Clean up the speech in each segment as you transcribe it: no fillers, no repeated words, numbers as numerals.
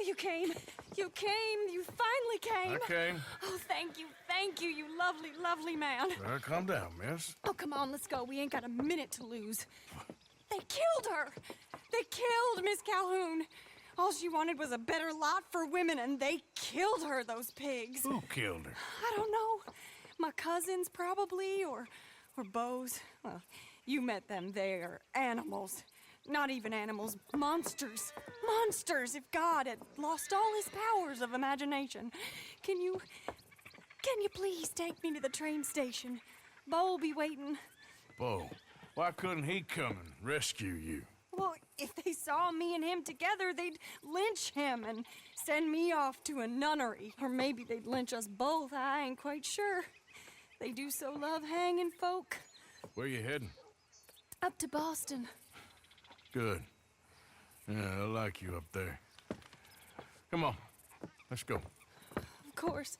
Oh, you came. You came. You finally came. I came. Oh, thank you, you lovely, lovely man. Calm down, miss. Oh, come on, let's go. We ain't got a minute to lose. They killed her. They killed Miss Calhoun. All she wanted was a better lot for women, and they killed her, those pigs. Who killed her? I don't know. My cousins, probably, or Beau's. Well, you met them. They're animals. Not even animals, monsters. Monsters, if God had lost all his powers of imagination. Can you please take me to the train station? Beau will be waiting. Beau, why couldn't he come and rescue you? Well, if they saw me and him together, they'd lynch him and send me off to a nunnery. Or maybe they'd lynch us both, I ain't quite sure. They do so love hanging folk. Where you heading? Up to Boston. Good. Yeah, I like you up there. Come on, let's go. Of course.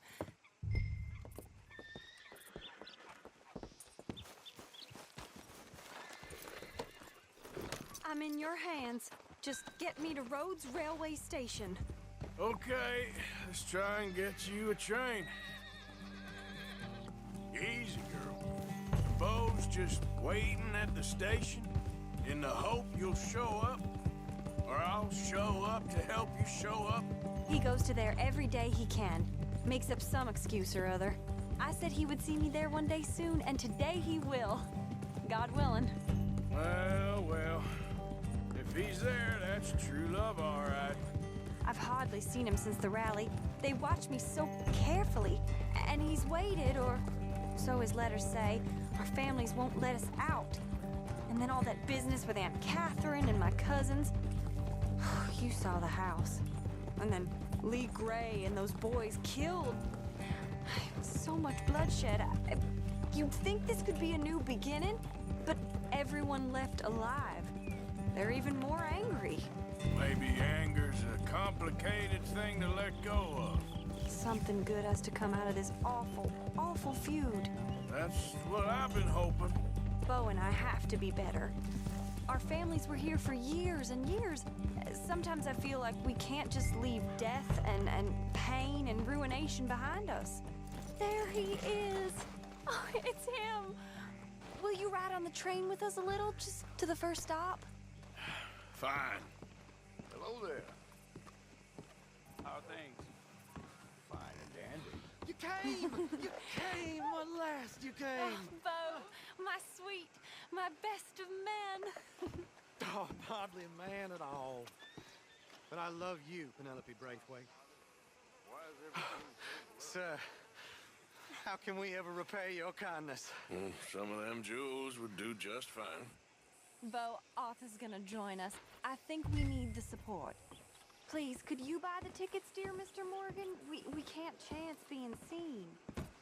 I'm in your hands. Just get me to Rhodes Railway Station. Okay, let's try and get you a train. Easy, girl. Beau's just waiting at the station in the hope you'll show up, or I'll show up to help you show up. He goes to there every day he can. Makes up some excuse or other. I said he would see me there one day soon, and today he will. God willing. Well. If he's there, that's true love, all right. I've hardly seen him since the rally. They watch me so carefully, and he's waited, or so his letters say. Our families won't let us out. And then all that business with Aunt Catherine and my cousins. You saw the house. And then Lee Gray and those boys killed. So much bloodshed. You'd think this could be a new beginning, but everyone left alive. They're even more angry. Maybe anger's a complicated thing to let go of. Something good has to come out of this awful, awful feud. That's what I've been hoping. Beau and I have to be better. Our families were here for years and years. Sometimes I feel like we can't just leave death and pain and ruination behind us. There he is. Oh, it's him. Will you ride on the train with us a little, just to the first stop? Fine. Hello there. How are things? Fine and dandy. You came! You came! At last you came! Oh, Beau, my sweet, my best of men. Oh, I'm hardly a man at all. But I love you, Penelope Braithwaite. Why is everything... Sir, how can we ever repay your kindness? Some of them jewels would do just fine. Beau, Arthur's gonna join us. I think we need the support. Please, could you buy the tickets, dear Mr. Morgan? We can't chance being seen.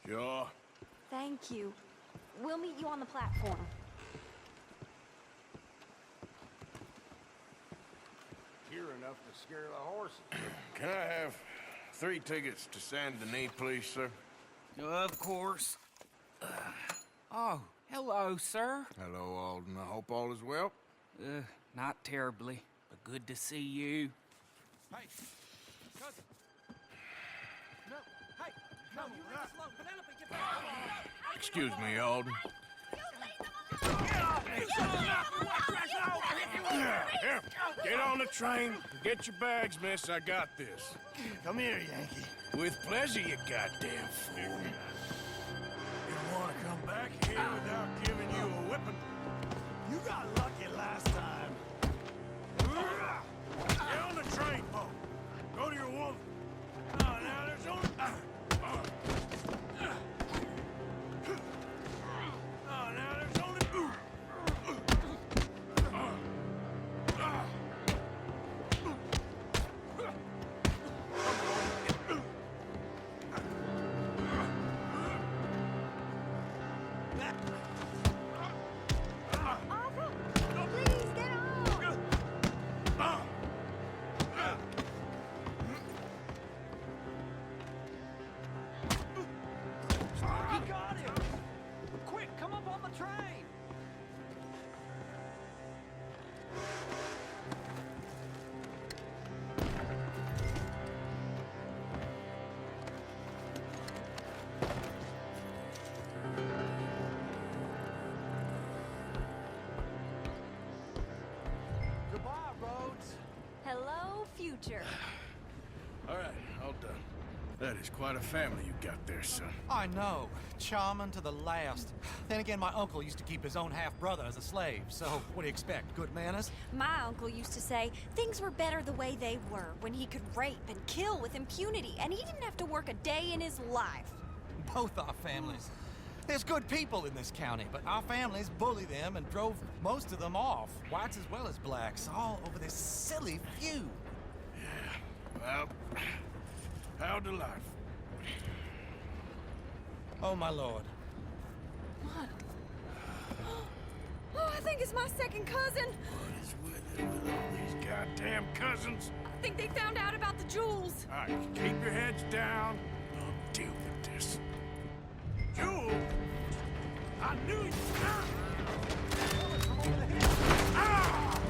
Sure. Thank you. We'll meet you on the platform. Hear enough to scare the horses. Can I have 3 tickets to Saint Denis, please, sir? Of course. Oh, hello, sir. Hello, Alden. I hope all is well. Not terribly, but good to see you. Hey! Cousin! No! Hey! No, you leave us alone! Penelope, get back! Excuse me, Alden. Here, get on the train. Get your bags, miss. I got this. Come here, Yankee. With pleasure, you goddamn fool. You want to come back here without giving you a whipping? You got lucky last time. Get on the train, Beau. Go to your woman. Oh, now there's only... Oh, now there's only... Arthur, please get on! He got him! Quick, come up on the train! adventure. All right, all done. That is quite a family you got there, son. I know. Charming to the last. Then again, my uncle used to keep his own half-brother as a slave, so what do you expect? Good manners? My uncle used to say things were better the way they were, when he could rape and kill with impunity, and he didn't have to work a day in his life. Both our families. There's good people in this county, but our families bully them and drove most of them off, whites as well as blacks, all over this silly feud. Well, how to life? Oh, my lord. What? Oh, I think it's my second cousin. What is with it with all these goddamn cousins? I think they found out about the jewels. All right, keep your heads down. I'll deal with this. Jewel? I knew you. Ah!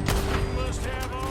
You must have all.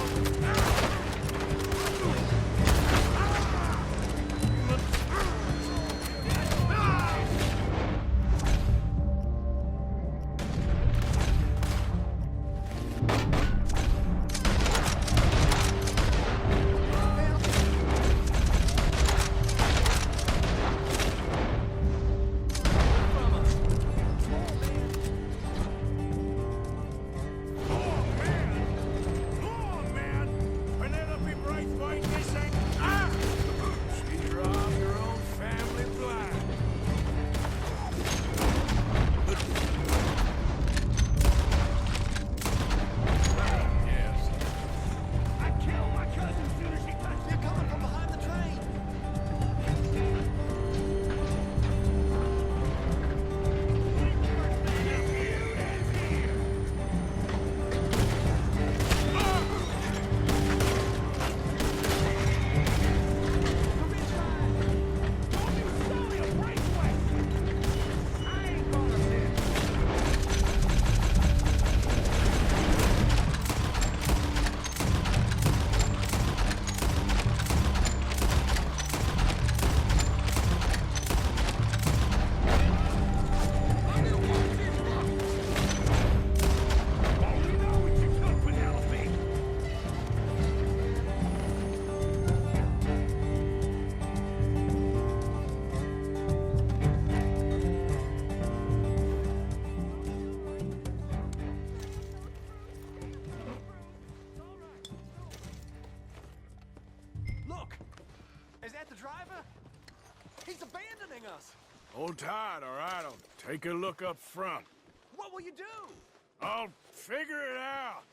Hold tight, all right? I'll take a look up front. What will you do? I'll figure it out.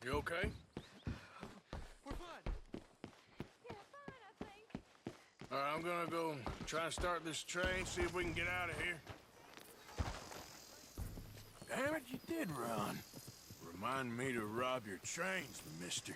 You okay? We're fine. Yeah, fine, I think. All right, I'm gonna go try and start this train, see if we can get out of here. Damn it, you did run. Remind me to rob your trains, mister.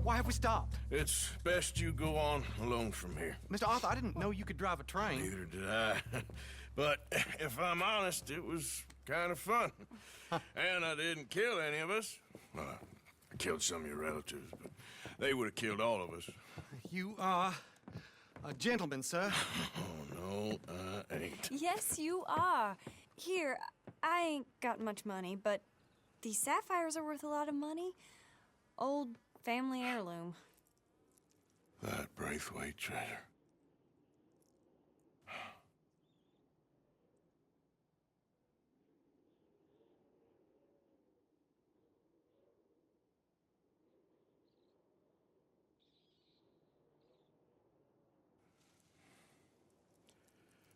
Why have we stopped? It's best you go on alone from here. Mr. Arthur, I didn't know you could drive a train. Neither did I. But if I'm honest, it was kind of fun. And I didn't kill any of us. Well, I killed some of your relatives, but they would have killed all of us. You are a gentleman, sir. Oh, no, I ain't. Yes, you are. Here, I ain't got much money, but these sapphires are worth a lot of money. Old family heirloom. That Braithwaite treasure.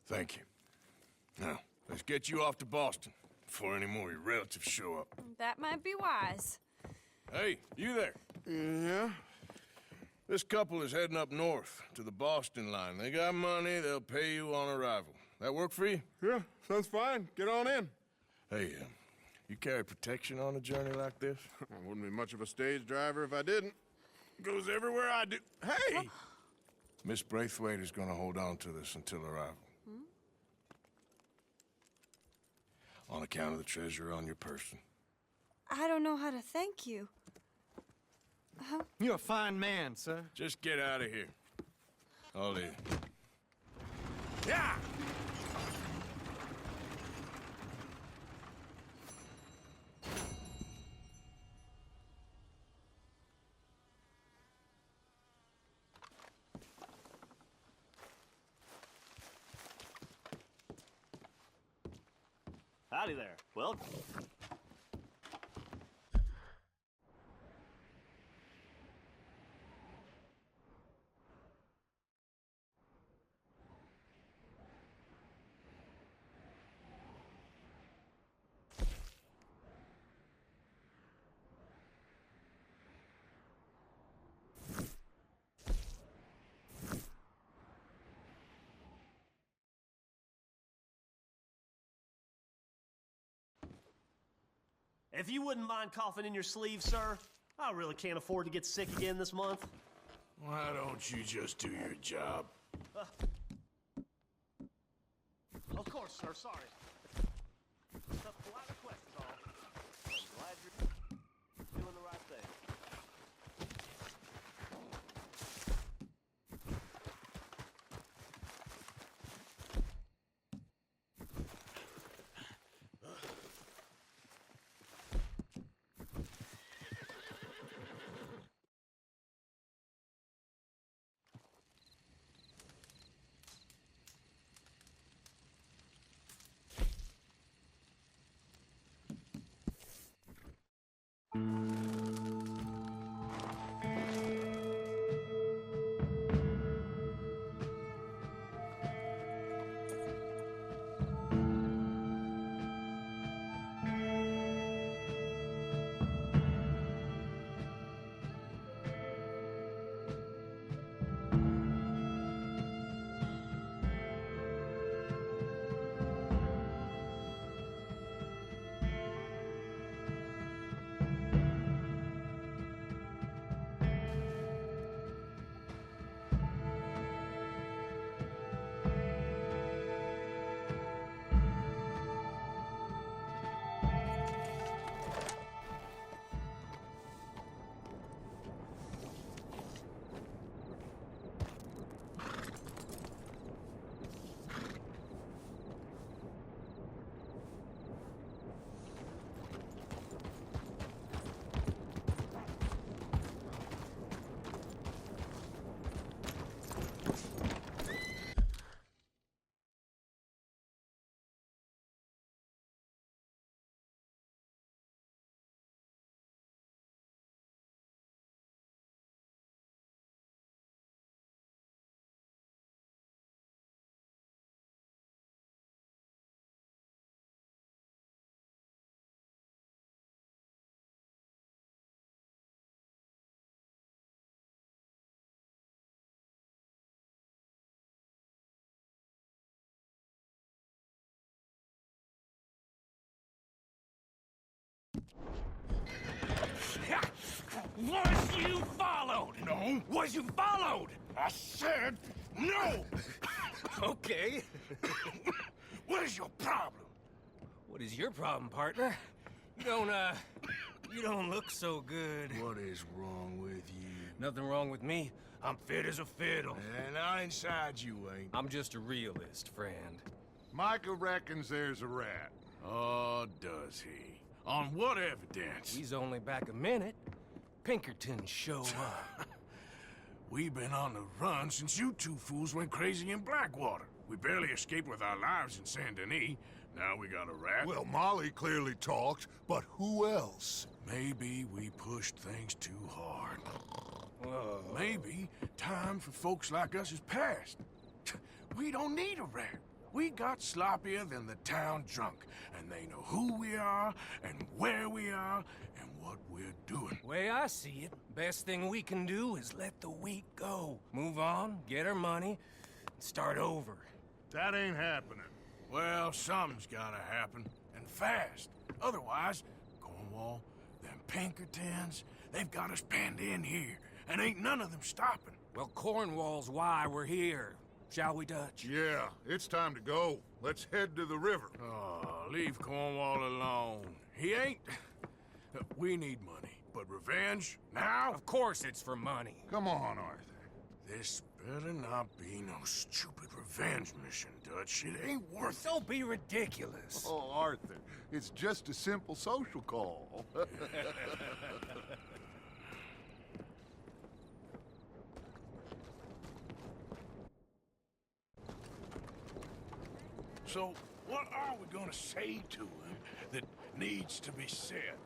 Thank you. Now, let's get you off to Boston before any more of your relatives show up. That might be wise. Hey, you there? Yeah? This couple is heading up north to the Boston line. They got money, they'll pay you on arrival. That work for you? Yeah, sounds fine. Get on in. Hey, you carry protection on a journey like this? I wouldn't be much of a stage driver if I didn't. Goes everywhere I do. Hey! Miss Braithwaite is gonna hold on to this until arrival. On account of the treasure on your person. I don't know how to thank you. You're a fine man, sir. Just get out of here. I'll leave. Yeah! Howdy there. Well, if you wouldn't mind coughing in your sleeve, sir, I really can't afford to get sick again this month. Why don't you just do your job? Of course, sir. Sorry. It's a polite request is all. I'm glad you're doing the right thing. No! Was you followed? I said no! Okay. What is your problem? What is your problem, partner? You don't look so good. What is wrong with you? Nothing wrong with me. I'm fit as a fiddle. And I inside you ain't. I'm just a realist, friend. Micah reckons there's a rat. Oh, does he? On what evidence? He's only back a minute. Pinkerton show up. We've been on the run since you two fools went crazy in Blackwater. We barely escaped with our lives in Saint Denis. Now we got a rat. Well, Molly clearly talked, but who else? Maybe we pushed things too hard. Whoa. Maybe time for folks like us is past. We don't need a rat. We got sloppier than the town drunk, and they know who we are, and where we are, and what we're doing. Way I see it, best thing we can do is let the week go. Move on, get our money, and start over. That ain't happening. Well, something's gotta happen, and fast. Otherwise, Cornwall, them Pinkertons, they've got us penned in here, and ain't none of them stopping. Well, Cornwall's why we're here. Shall we, Dutch? Yeah, it's time to go. Let's head to the river. Oh, leave Cornwall alone. He ain't... We need money, but revenge, now? Of course it's for money. Come on, Arthur. This better not be no stupid revenge mission, Dutch. It ain't worth it. Don't be ridiculous. Oh, Arthur, it's just a simple social call. So, what are we gonna say to him that needs to be said?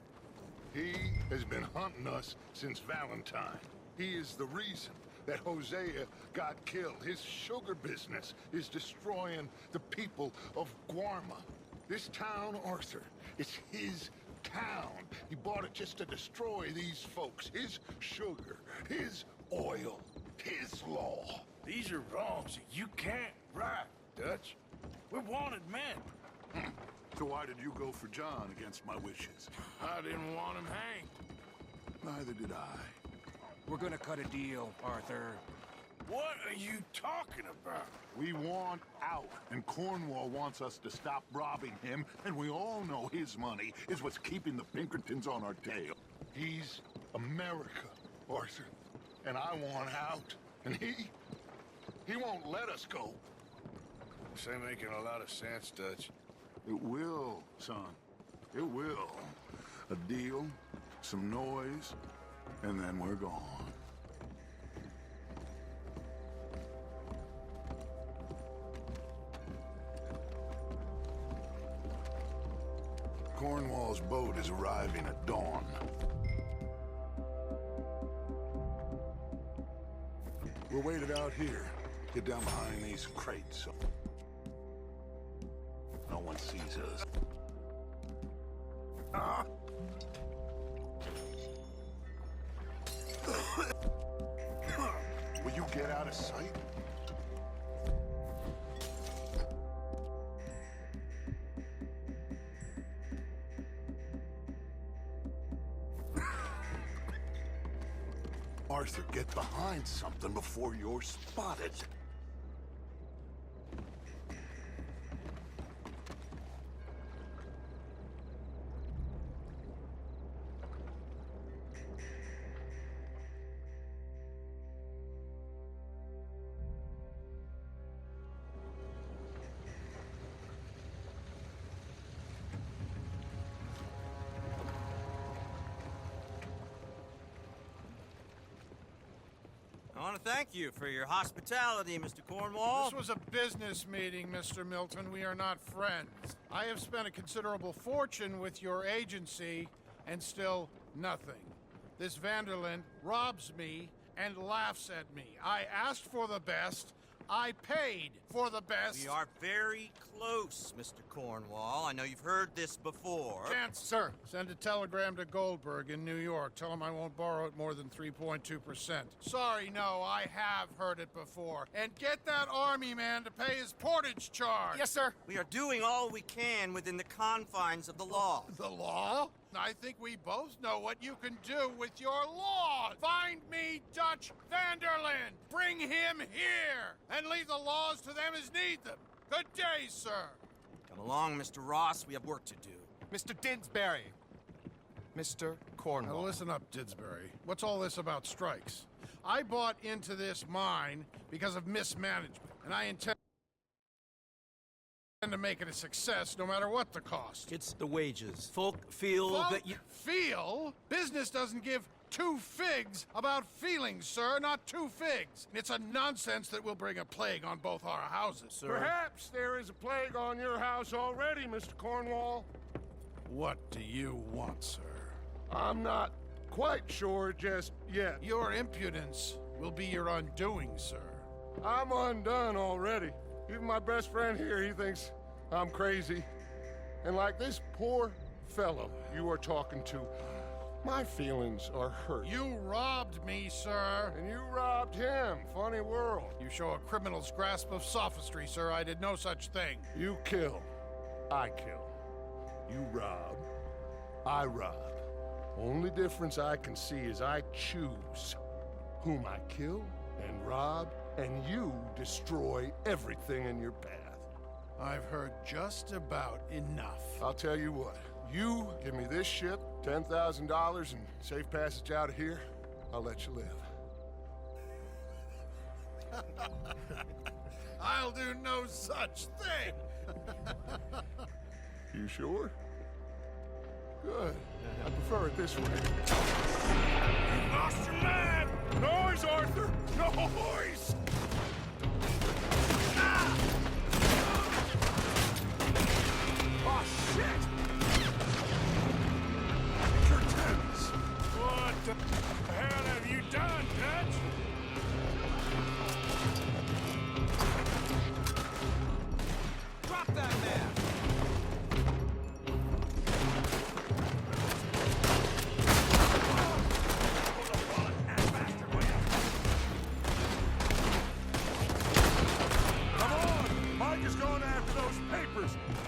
He has been hunting us since Valentine. He is the reason that Hosea got killed. His sugar business is destroying the people of Guarma. This town, Arthur, it's his town. He bought it just to destroy these folks. His sugar, his oil, his law. These are wrongs that you can't right, Dutch. We're wanted men. So why did you go for John against my wishes? I didn't want him hanged. Neither did I. We're gonna cut a deal, Arthur. What are you talking about? We want out, and Cornwall wants us to stop robbing him, and we all know his money is what's keeping the Pinkertons on our tail. He's America, Arthur, and I want out, and he won't let us go. This ain't making a lot of sense, Dutch. It will, son. It will. A deal, some noise, and then we're gone. Cornwall's boat is arriving at dawn. We'll wait it out here. Get down behind these crates so no one sees us. Will you get out of sight? Arthur, get behind something before you're spotted. I want to thank you for your hospitality, Mr. Cornwall. This was a business meeting, Mr. Milton. We are not friends. I have spent a considerable fortune with your agency, and still nothing. This Vanderlyn robs me and laughs at me. I asked for the best. I paid for the best. We are very close, Mr. Cornwall. I know you've heard this before. Chance, sir. Send a telegram to Goldberg in New York. Tell him I won't borrow it more than 3.2%. Sorry, no, I have heard it before. And get that army man to pay his portage charge. Yes, sir. We are doing all we can within the confines of the law. The law? I think we both know what you can do with your law. Find me Dutch Van man! Bring him here! And leave the laws to them as need them. Good day, sir. Come along, Mr. Ross. We have work to do. Mr. Didsbury. Mr. Cornwall. Now listen up, Didsbury. What's all this about strikes? I bought into this mine because of mismanagement, and I intend to make it a success no matter what the cost. It's the wages. Folk feel Folk that you... feel? Business doesn't give two figs about feelings, sir, not two figs. It's a nonsense that will bring a plague on both our houses, sir. Perhaps there is a plague on your house already, Mr. Cornwall. What do you want, sir? I'm not quite sure just yet. Your impudence will be your undoing, sir. I'm undone already. Even my best friend here, he thinks I'm crazy. And like this poor fellow you are talking to, my feelings are hurt. You robbed me, sir. And you robbed him. Funny world. You show a criminal's grasp of sophistry, sir. I did no such thing. You kill. I kill. You rob. I rob. Only difference I can see is I choose whom I kill and rob, and you destroy everything in your path. I've heard just about enough. I'll tell you what. You give me this ship, $10,000, and safe passage out of here, I'll let you live. I'll do no such thing. You sure? Good. I prefer it this way. You lost your mind! Noise, Arthur! Noise! Ah! Oh, shit! Curtains! What the hell have you done, Dutch? Drop that man!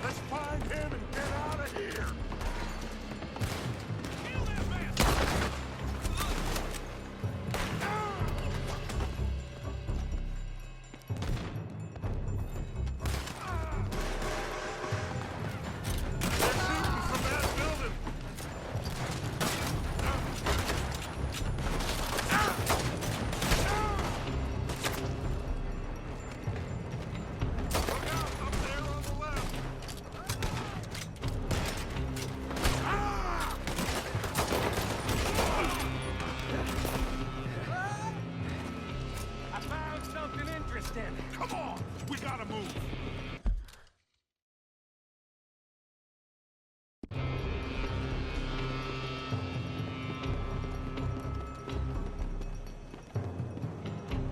Let's find him and get out of here! Kill that man! They're shooting from that building! Look out, up there on the left! I found something interesting. Come on! We gotta move!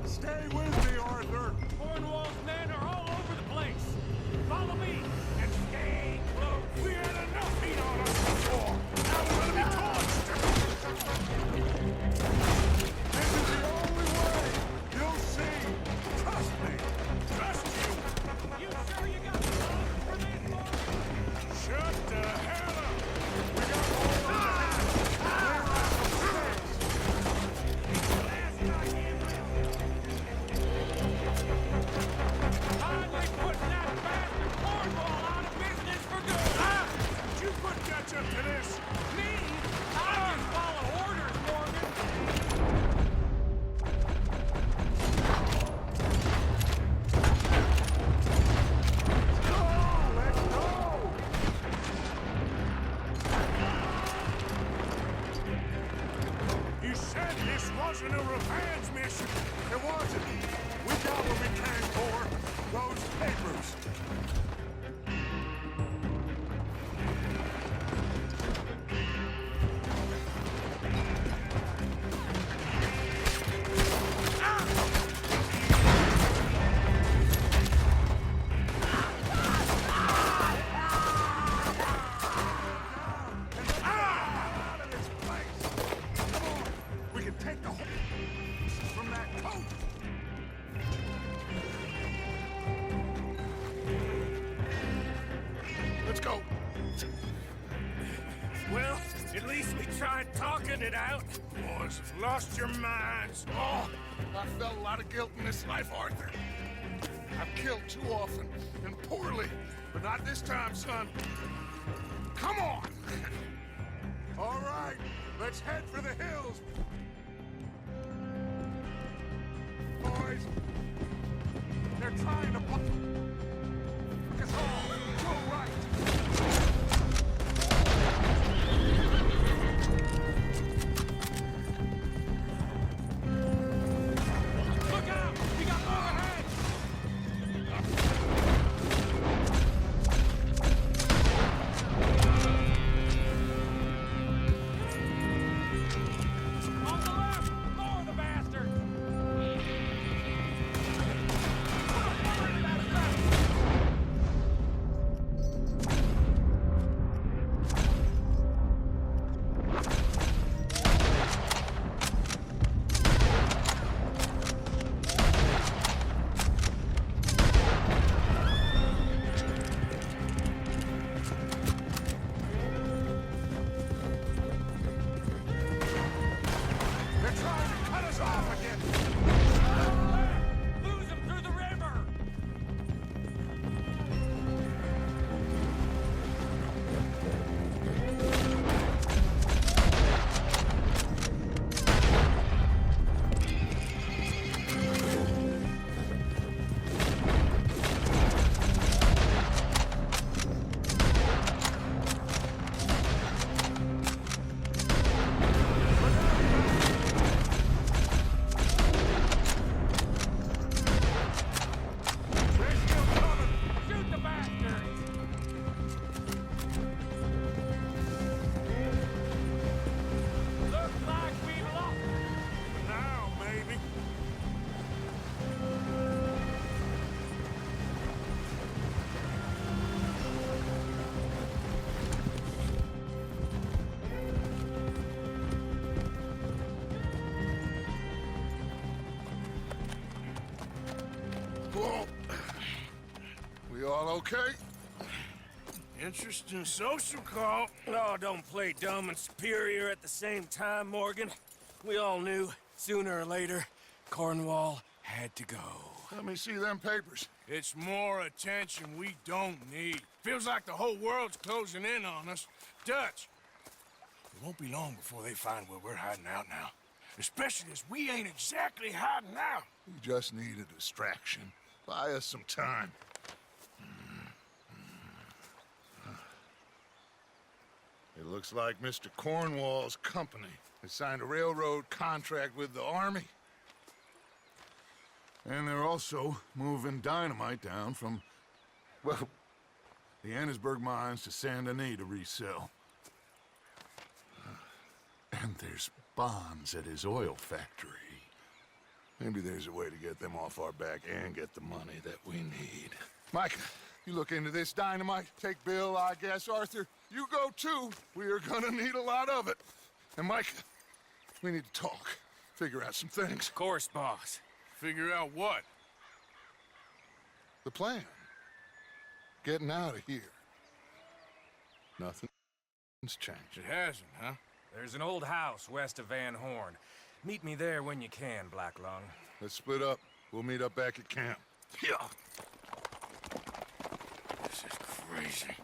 Stay with me, Arthur! Cornwall's men are all over the place. Follow me and stay close. We had enough heat on us before! Now we're gonna be torched! This is the only way! You'll see! Trust me! Trust you! You sure you got the love for this, boy? Shut the hell up! We got all the clear out the stairs! Last night, finally putting that bastard Cornwall out of business for good. Ah! Did you put Dutch up to this? Me? I just follow orders, Morgan. Let's go! You said this wasn't a revenge mission. It wasn't. We got what we came for. Those papers. Out of this place! Come on! We can take the whole from that coat! Let's go! Well, at least we tried talking it out. Boys have lost your minds. Oh, I felt a lot of guilt in this life, Arthur. I've killed too often and poorly, but not this time, son. Come on! All right, let's head for the hills. Boys, they're trying to block us all. Go right. Look out! We got more ahead! On the left! More of the bastards! They're trying to cut us off again. Lose them through the river! They're still coming. Shoot the bastards! Looks like we've lost them. Now, maybe. Well, we all okay? Interesting social call. Oh, don't play dumb and superior at the same time, Morgan. We all knew, sooner or later, Cornwall had to go. Let me see them papers. It's more attention we don't need. Feels like the whole world's closing in on us. Dutch, it won't be long before they find where we're hiding out now. Especially as we ain't exactly hiding out. We just need a distraction. Buy us some time. It looks like Mr. Cornwall's company has signed a railroad contract with the Army. And they're also moving dynamite down from, well, the Annesburg mines to Saint Denis to resell. And there's bonds at his oil factory. Maybe there's a way to get them off our back and get the money that we need. Mike, you look into this dynamite. Take Bill, I guess. Arthur, you go too. We are gonna need a lot of it. And Mike, we need to talk. Figure out some things. Of course, boss. Figure out what? The plan. Getting out of here. Nothing's changed. It hasn't, huh? There's an old house west of Van Horn. Meet me there when you can, Black Lung. Let's split up. We'll meet up back at camp. Yeah. This is crazy.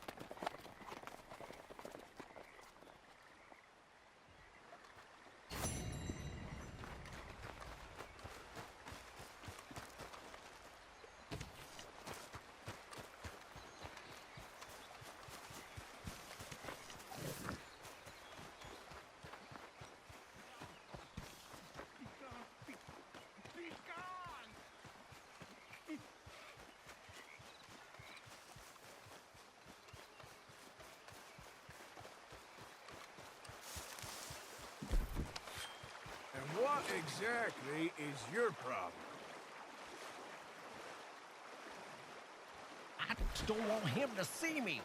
What exactly is your problem? I just don't want him to see me.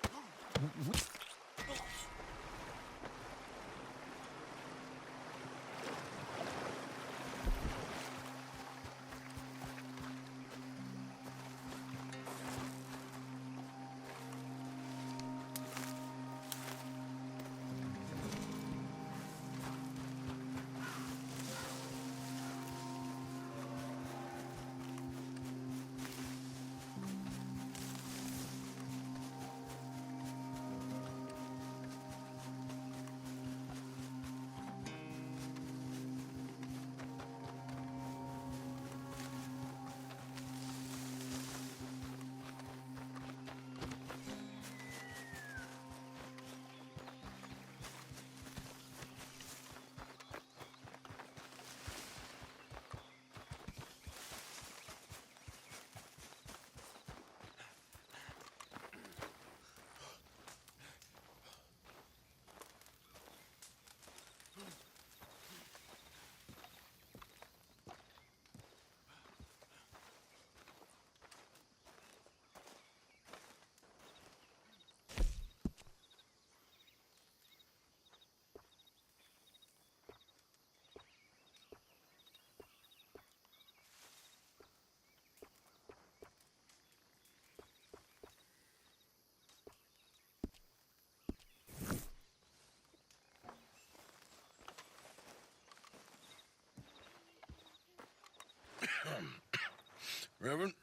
Reverend?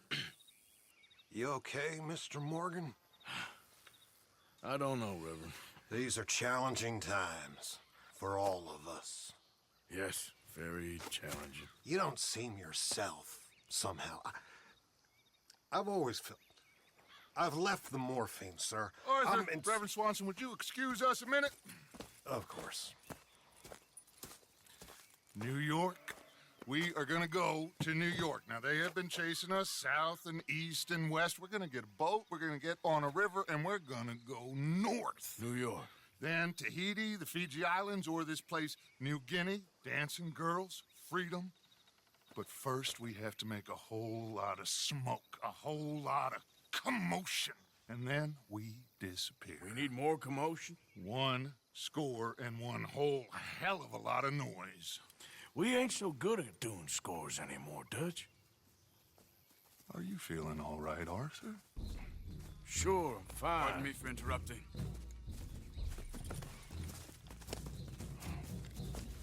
You okay, Mr. Morgan? I don't know, Reverend. These are challenging times for all of us. Yes, very challenging. You don't seem yourself, somehow. I've always felt... I've left the morphine, sir. Arthur, Reverend Swanson, would you excuse us a minute? Of course. New York. We are gonna go to New York. Now, they have been chasing us south and east and west. We're gonna get a boat, we're gonna get on a river, and we're gonna go north. New York. Then Tahiti, the Fiji Islands, or this place, New Guinea, dancing girls, freedom. But first, we have to make a whole lot of smoke, a whole lot of commotion. And then we disappear. We need more commotion? 1 score and 1 whole hell of a lot of noise. We ain't so good at doing scores anymore, Dutch. Are you feeling all right, Arthur? Sure, I'm fine. Pardon me for interrupting.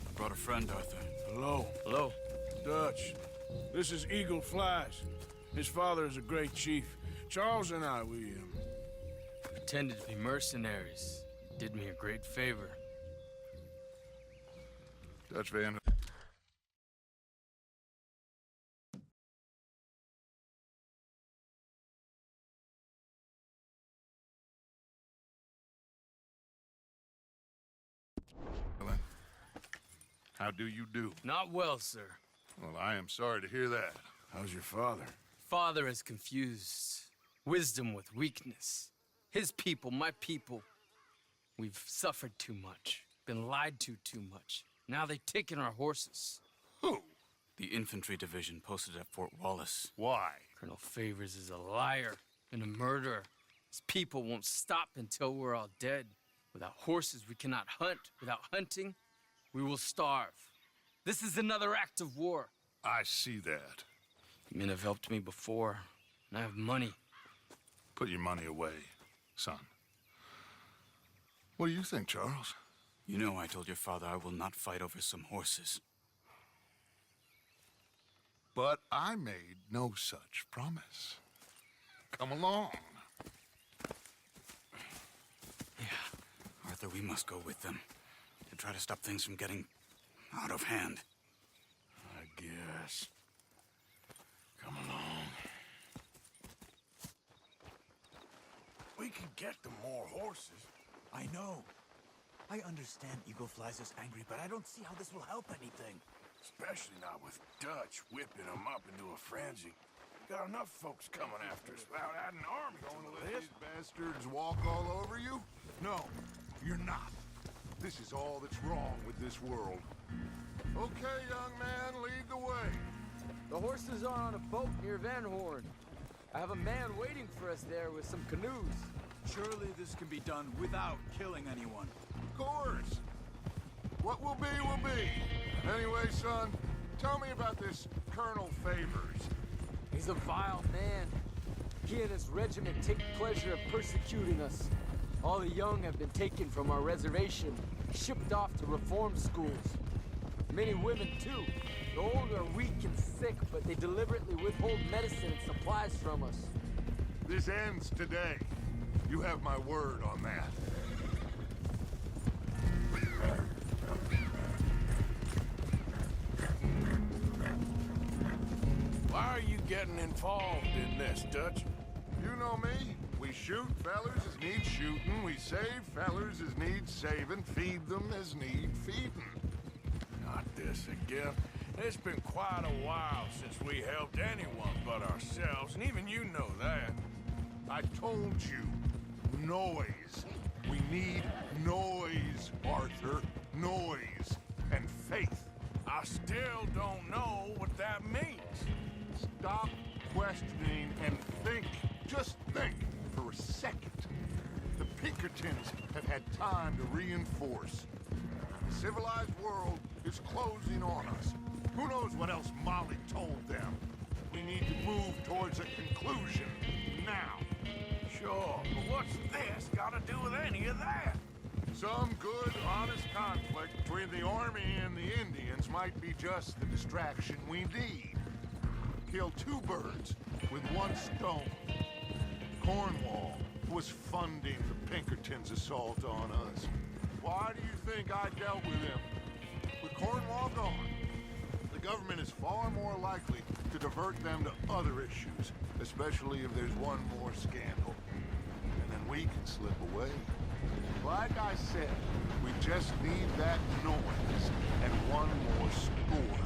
I brought a friend, Arthur. Hello. Hello. Dutch. This is Eagle Flies. His father is a great chief. Charles and I, we Pretended to be mercenaries. Did me a great favor. Dutch Van... How do you do? Not well, sir. Well, I am sorry to hear that. How's your father? Father has confused wisdom with weakness. His people, my people. We've suffered too much. Been lied to too much. Now they've taken our horses. Who? The infantry division posted at Fort Wallace. Why? Colonel Favors is a liar and a murderer. His people won't stop until we're all dead. Without horses, we cannot hunt. Without hunting, we will starve. This is another act of war. I see that. Men have helped me before, and I have money. Put your money away, son. What do you think, Charles? You know I told your father I will not fight over some horses. But I made no such promise. Come along. Yeah, Arthur, we must go with them to try to stop things from getting out of hand. I guess. Come along. We could get them more horses. I know. I understand Eagle Flies is angry, but I don't see how this will help anything. Especially not with Dutch whipping them up into a frenzy. Got enough folks coming after us without adding an army Going to to let the list. these bastards walk all over you? No, you're not. This is all that's wrong with this world. Okay, young man, lead the way. The horses are on a boat near Van Horn. I have a man waiting for us there with some canoes. Surely this can be done without killing anyone. Of course. What will be, will be. Anyway, son, tell me about this Colonel Favors. He's a vile man. He and his regiment take pleasure of persecuting us. All the young have been taken from our reservation, shipped off to reform schools. Many women, too. The old are weak and sick, but they deliberately withhold medicine and supplies from us. This ends today. You have my word on that. Why are you getting involved in this, Dutch? You know me. We shoot fellers as need shooting. We save fellers as need saving. Feed them as need feeding. Not this again. It's been quite a while since we helped anyone but ourselves, and even you know that. I told you. Noise. We need noise, Arthur. Noise. And faith. I still don't know what that means. Stop questioning and think. Just think for a second. The Pinkertons have had time to reinforce. The civilized world is closing on us. Who knows what else Molly told them? We need to move towards a conclusion now. Sure, but what's this got to do with any of that? Some good, honest conflict between the army and the Indians might be just the distraction we need. kill two birds with one stone. Cornwall was funding the Pinkertons' assault on us. Why do you think I dealt with him? With Cornwall gone, the government is far more likely to divert them to other issues, especially if there's one more scandal. And then we can slip away. Like I said, we just need that noise and one more score.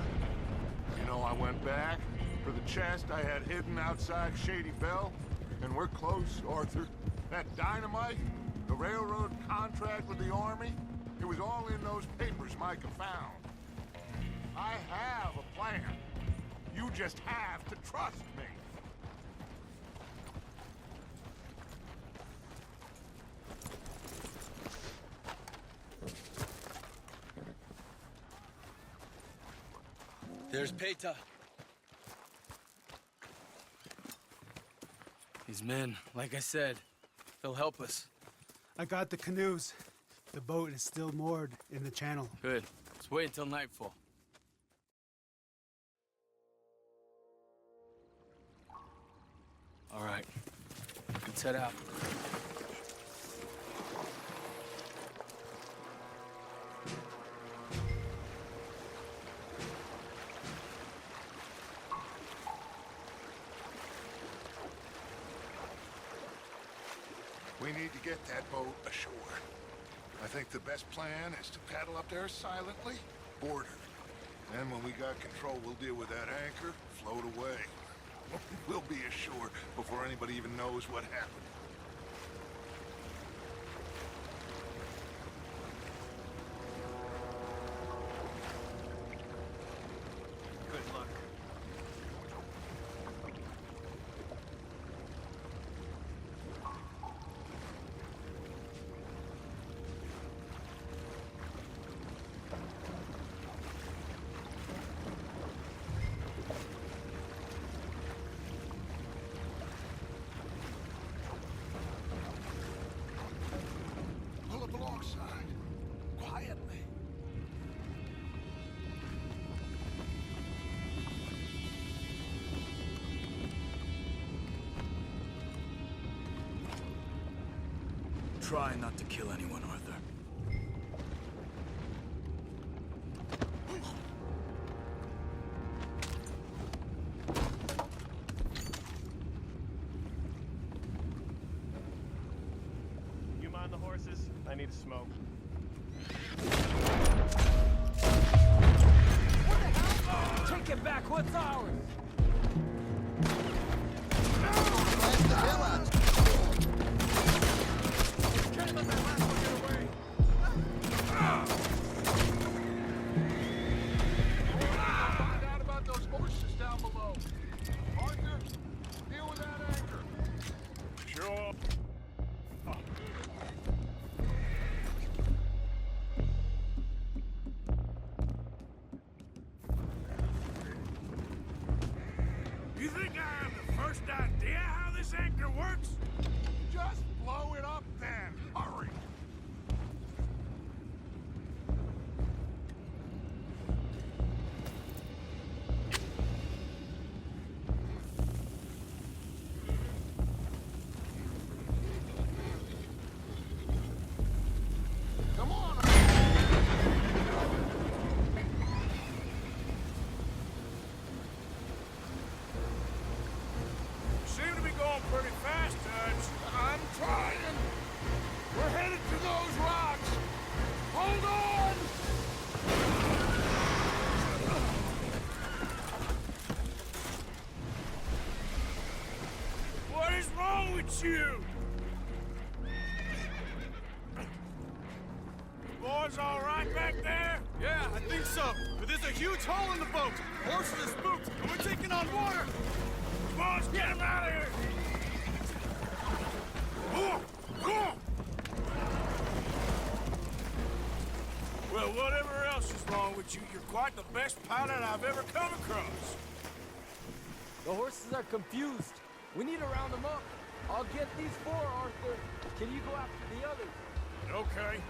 You know, I went back for the chest I had hidden outside Shady Bell, and we're close, Arthur. That dynamite, the railroad contract with the Army, it was all in those papers Micah found. I have a plan. You just have to trust me. There's Peta. These men, like I said, they'll help us. I got the canoes. The boat is still moored in the channel. Good. Let's wait until nightfall. All right. Let's head out. We need to get that boat ashore. I think the best plan is to paddle up there silently, board her. Then when we got control, we'll deal with that anchor, float away. We'll be ashore before anybody even knows what happened. Good luck. Pull up alongside, quietly. Try not to kill anyone, Arthur. You mind the horses? I need to smoke. Take it back, what's ours? Find out about those horses down below. Arthur, deal with that anchor. Sure. You think I have the first idea how this anchor works? Just blow it up then. Hurry. Come on. Seem to be going pretty fast, Dutch. I'm trying. We're headed to those rocks. Hold on! What is wrong with you? Boys all right back there? Yeah, I think so. But there's a huge hole in the boat. Horses are spooked, and we're taking on water. Come on, let's get him out of here! Well, whatever else is wrong with you, you're quite the best pilot I've ever come across. The horses are confused. We need to round them up. I'll get these four, Arthur. Can you go after the others? Okay.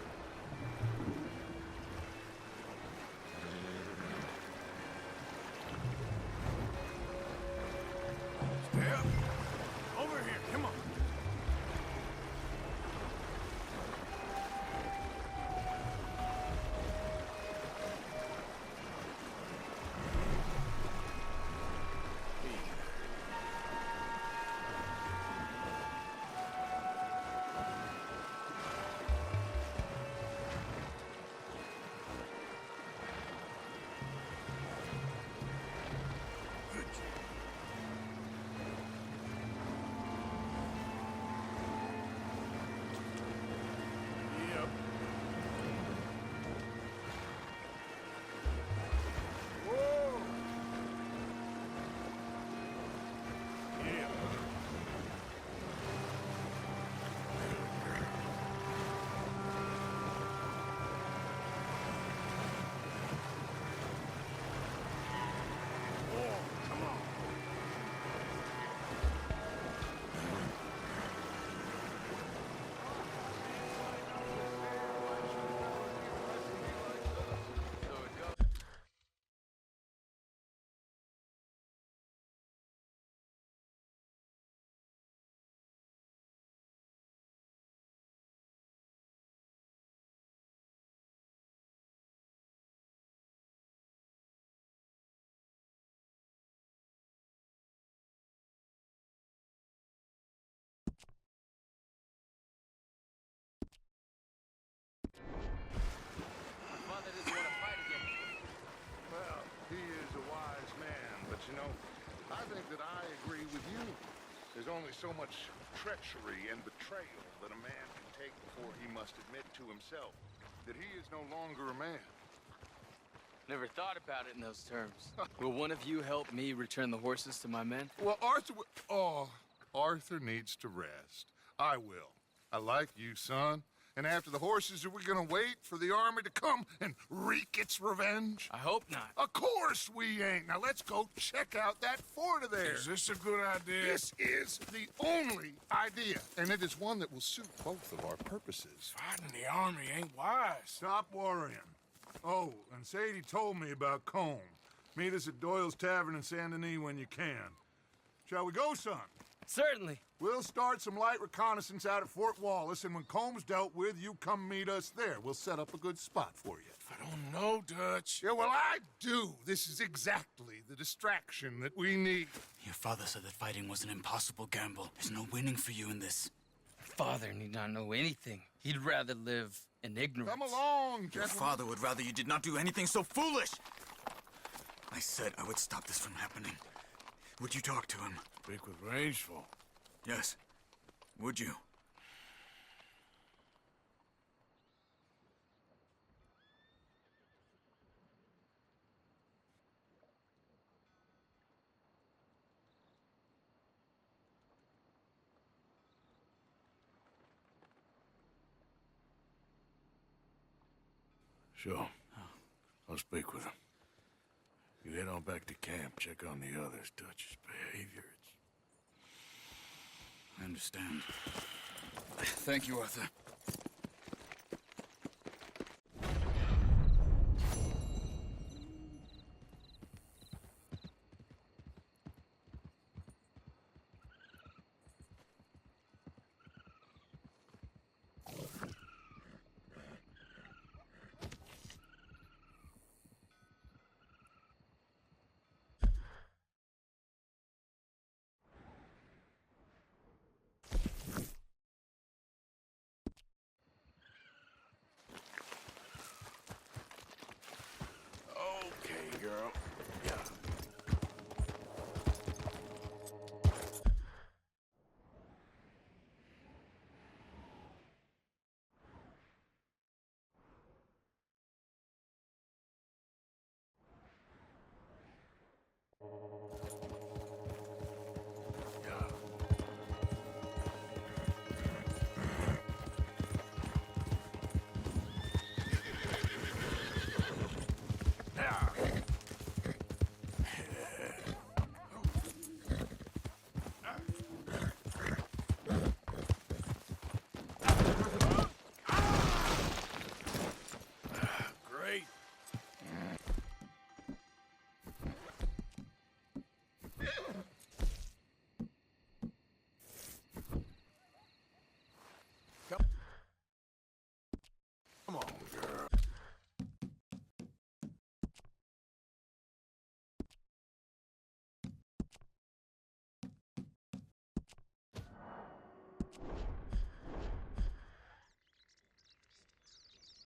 Father doesn't want to fight again. Well, he is a wise man, but you know, I think that I agree with you. There's only so much treachery and betrayal that a man can take before he must admit to himself that he is no longer a man. Never thought about it in those terms. Will one of you help me return the horses to my men? Well, Arthur needs to rest. I will. I like you, son. And after the horses, are we gonna wait for the army to come and wreak its revenge? I hope not. Of course we ain't. Now let's go check out that fort of theirs. Is this a good idea? This is the only idea, and it is one that will suit both of our purposes. Fighting the army ain't wise. Stop worrying. Oh, and Sadie told me about Combe. Meet us at Doyle's Tavern in Saint Denis when you can. Shall we go, son? Certainly. We'll start some light reconnaissance out at Fort Wallace, and when Comb's dealt with, you come meet us there. We'll set up a good spot for you. I don't know, Dutch. Yeah, well, I do. This is exactly the distraction that we need. Your father said that fighting was an impossible gamble. There's no winning for you in this. Father need not know anything. He'd rather live in ignorance. Come along, Your gentlemen. father would rather you did not do anything so foolish. I said I would stop this from happening. Would you talk to him? Speak with Rangeful. Yes. Would you? Sure. I'll speak with him. You head on back to camp, check on the others. Dutch's behavior, I understand. Thank you, Arthur. Okay, girl. Yeah. Great. Come on, girl.